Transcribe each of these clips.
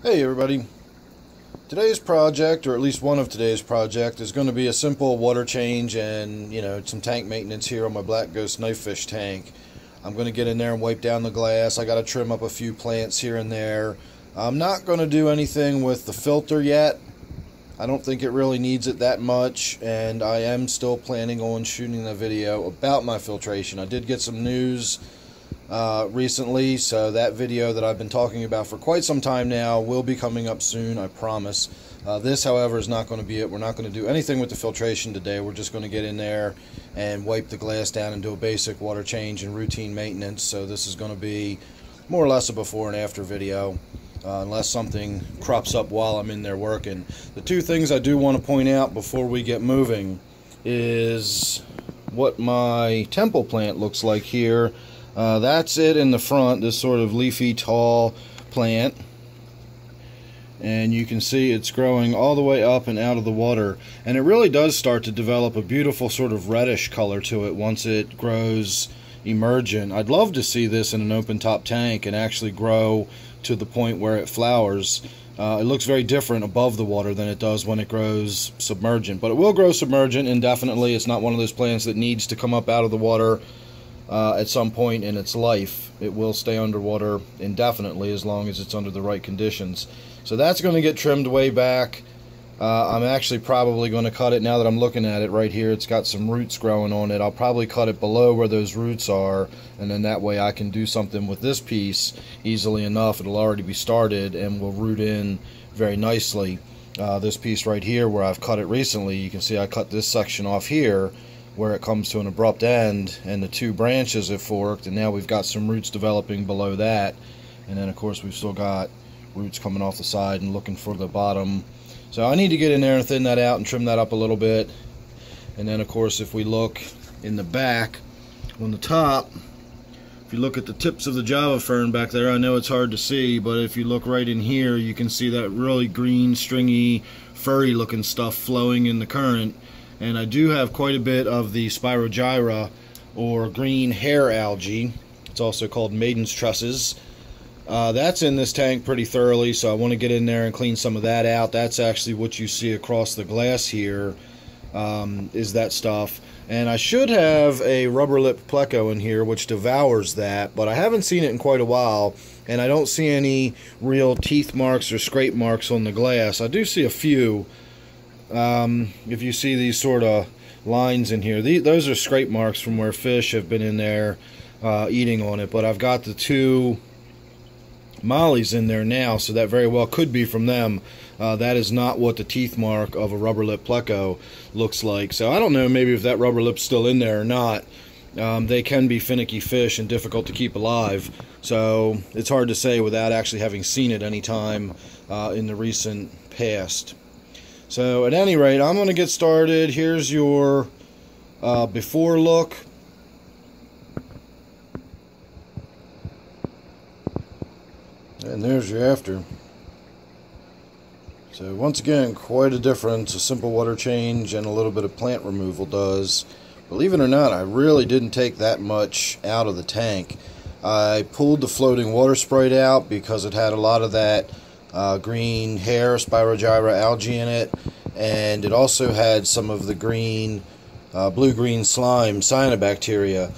Hey everybody, today's project, or at least one of today's project, is going to be a simple water change and some tank maintenance here on my black ghost knifefish tank. I'm going to get in there and wipe down the glass. I got to trim up a few plants here and there. I'm not going to do anything with the filter yet. I don't think it really needs it that much, and I am still planning on shooting a video about my filtration. I did get some news recently, so that video that I've been talking about for quite some time now will be coming up soon, I promise. This, however, is not going to be it. We're not going to do anything with the filtration today. We're just going to get in there and wipe the glass down and do a basic water change and routine maintenance. So this is going to be more or less a before and after video, unless something crops up while I'm in there working. The two things I do want to point out before we get moving is what my temple plant looks like here. That's it in the front, this sort of leafy, tall plant. And you can see it's growing all the way up and out of the water. And it really does start to develop a beautiful sort of reddish color to it once it grows emergent. I'd love to see this in an open top tank and actually grow to the point where it flowers. It looks very different above the water than it does when it grows submergent. But it will grow submergent indefinitely. It's not one of those plants that needs to come up out of the water at some point in its life. It will stay underwater indefinitely as long as it's under the right conditions. So that's going to get trimmed way back. I'm actually probably going to cut it now that I'm looking at it right here. It's got some roots growing on it. I'll probably cut it below where those roots are, and then that way I can do something with this piece easily enough. It'll already be started and will root in very nicely. This piece right here where I've cut it recently, you can see I cut this section off here where it comes to an abrupt end, and the two branches have forked, and now we've got some roots developing below that. And then of course we've still got roots coming off the side and looking for the bottom. So I need to get in there and thin that out and trim that up a little bit. And then of course if we look in the back on the top, if you look at the tips of the Java fern back there, I know it's hard to see, but if you look right in here you can see that really green, stringy, furry looking stuff flowing in the current. And I do have quite a bit of the Spirogyra, or Green Hair Algae. It's also called Maiden's Tresses. That's in this tank pretty thoroughly, so I want to get in there and clean some of that out. That's actually what you see across the glass here, is that stuff. And I should have a rubber-lipped pleco in here which devours that, but I haven't seen it in quite a while, and I don't see any real teeth marks or scrape marks on the glass. I do see a few. If you see these sort of lines in here, those are scrape marks from where fish have been in there eating on it, but I've got the two mollies in there now, so that very well could be from them. That is not what the teeth mark of a rubber lip pleco looks like, so I don't know maybe if that rubber lip's still in there or not. They can be finicky fish and difficult to keep alive, so it's hard to say without actually having seen it any time in the recent past. So at any rate, I'm going to get started. Here's your before look. And there's your after. So once again, quite a difference. A simple water change and a little bit of plant removal does. Believe it or not, I really didn't take that much out of the tank. I pulled the floating water sprite out because it had a lot of that green hair Spirogyra algae in it, and it also had some of the green blue green slime cyanobacteria.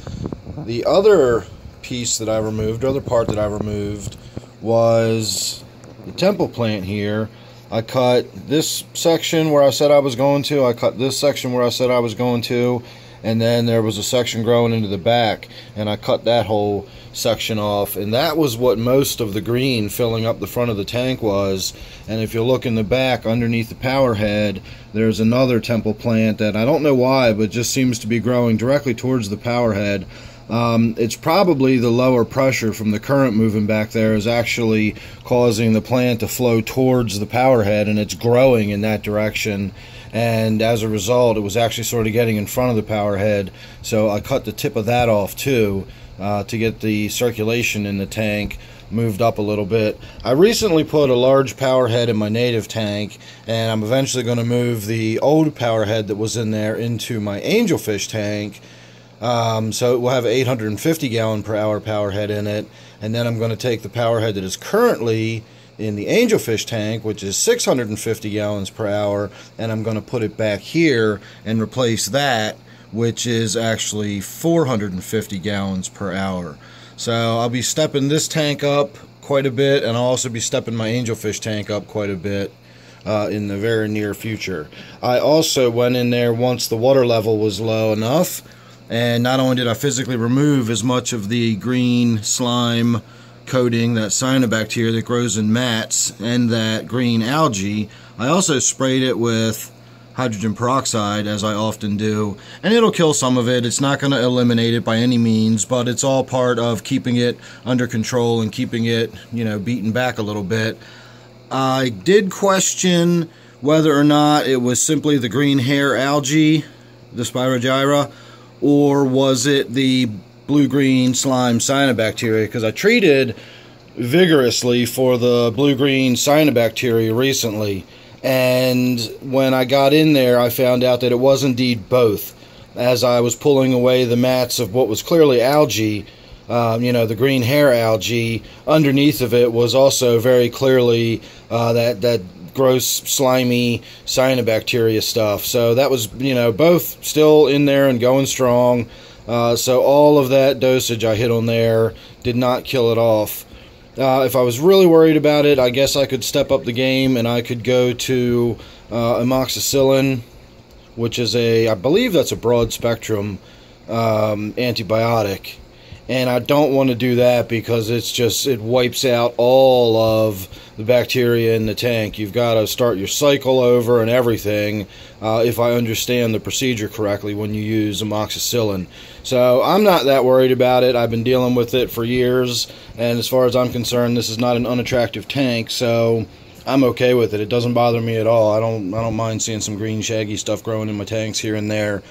The other piece that I removed, other part that I removed, was the temple plant here. I cut this section where I said I was going to, I cut this section where I said I was going to, and then there was a section growing into the back, and I cut that whole section off, and that was what most of the green filling up the front of the tank was. And if you look in the back underneath the power head, there's another temple plant that I don't know why, but just seems to be growing directly towards the power head. It's probably the lower pressure from the current moving back there is actually causing the plant to flow towards the power head, and it's growing in that direction. And as a result, it was actually sort of getting in front of the power head, so I cut the tip of that off too, to get the circulation in the tank moved up a little bit. I recently put a large power head in my native tank, and I'm eventually going to move the old power head that was in there into my angelfish tank. So it will have an 850 gallon per hour power head in it, and then I'm going to take the power head that is currently in the angelfish tank, which is 650 gallons per hour, and I'm going to put it back here and replace that, which is actually 450 gallons per hour. So I'll be stepping this tank up quite a bit, and I'll also be stepping my angelfish tank up quite a bit in the very near future. I also went in there once the water level was low enough, and not only did I physically remove as much of the green slime coating, that cyanobacteria that grows in mats, and that green algae, I also sprayed it with hydrogen peroxide, as I often do, and it'll kill some of it. It's not going to eliminate it by any means, but it's all part of keeping it under control and keeping it, you know, beaten back a little bit. I did question whether or not it was simply the green hair algae, the Spirogyra, or was it the blue-green slime cyanobacteria, because I treated vigorously for the blue-green cyanobacteria recently, and when I got in there I found out that it was indeed both. As I was pulling away the mats of what was clearly algae, you know, the green hair algae, underneath of it was also very clearly that gross slimy cyanobacteria stuff. So that was, you know, both still in there and going strong. So all of that dosage I hit on there did not kill it off. If I was really worried about it, I guess I could step up the game and I could go to amoxicillin, which is I believe that's a broad spectrum antibiotic. And I don't want to do that because it wipes out all of the bacteria in the tank. You've got to start your cycle over and everything, if I understand the procedure correctly, when you use amoxicillin. So I'm not that worried about it. I've been dealing with it for years, and as far as I'm concerned, this is not an unattractive tank, so I'm okay with it. It doesn't bother me at all. I don't mind seeing some green shaggy stuff growing in my tanks here and there.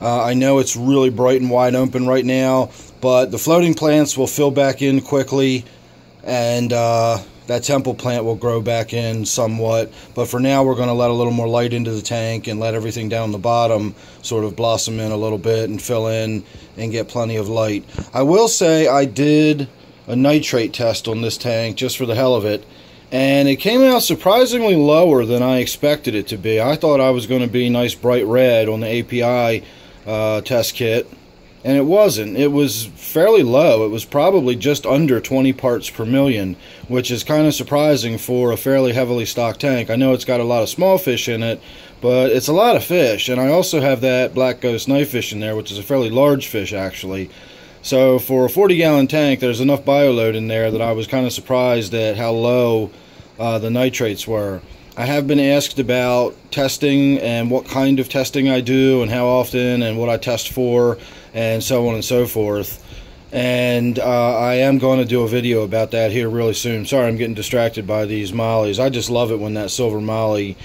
I know it's really bright and wide open right now, but the floating plants will fill back in quickly, and that temple plant will grow back in somewhat. But for now, we're going to let a little more light into the tank and let everything down the bottom sort of blossom in a little bit and fill in and get plenty of light. I will say I did a nitrate test on this tank just for the hell of it, and it came out surprisingly lower than I expected it to be. I thought I was going to be nice bright red on the API test kit, and it wasn't. It was fairly low. It was probably just under 20 parts per million, which is kind of surprising for a fairly heavily stocked tank. I know it's got a lot of small fish in it, but it's a lot of fish. And I also have that black ghost knifefish in there, which is a fairly large fish actually. So for a 40-gallon tank, there's enough bioload in there that I was kind of surprised at how low the nitrates were. I have been asked about testing and what kind of testing I do and how often and what I test for and so on and so forth. And I am going to do a video about that here really soon. Sorry, I'm getting distracted by these mollies. I just love it when that silver molly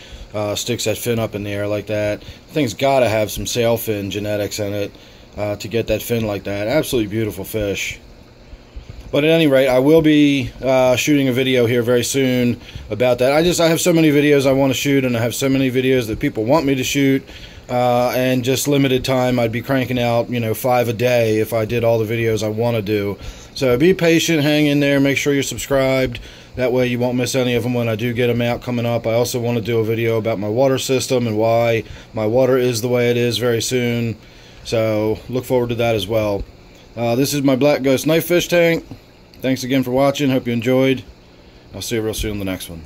sticks that fin up in the air like that. The thing's got to have some sailfin genetics in it to get that fin like that. Absolutely beautiful fish. But at any rate, I will be shooting a video here very soon about that. I have so many videos I want to shoot, and I have so many videos that people want me to shoot, and just limited time. I'd be cranking out, 5 a day if I did all the videos I want to do. So be patient, hang in there, make sure you're subscribed. That way you won't miss any of them when I do get them out coming up. I also want to do a video about my water system and why my water is the way it is very soon. So look forward to that as well. This is my black ghost knifefish tank. Thanks again for watching. Hope you enjoyed. I'll see you real soon in the next one.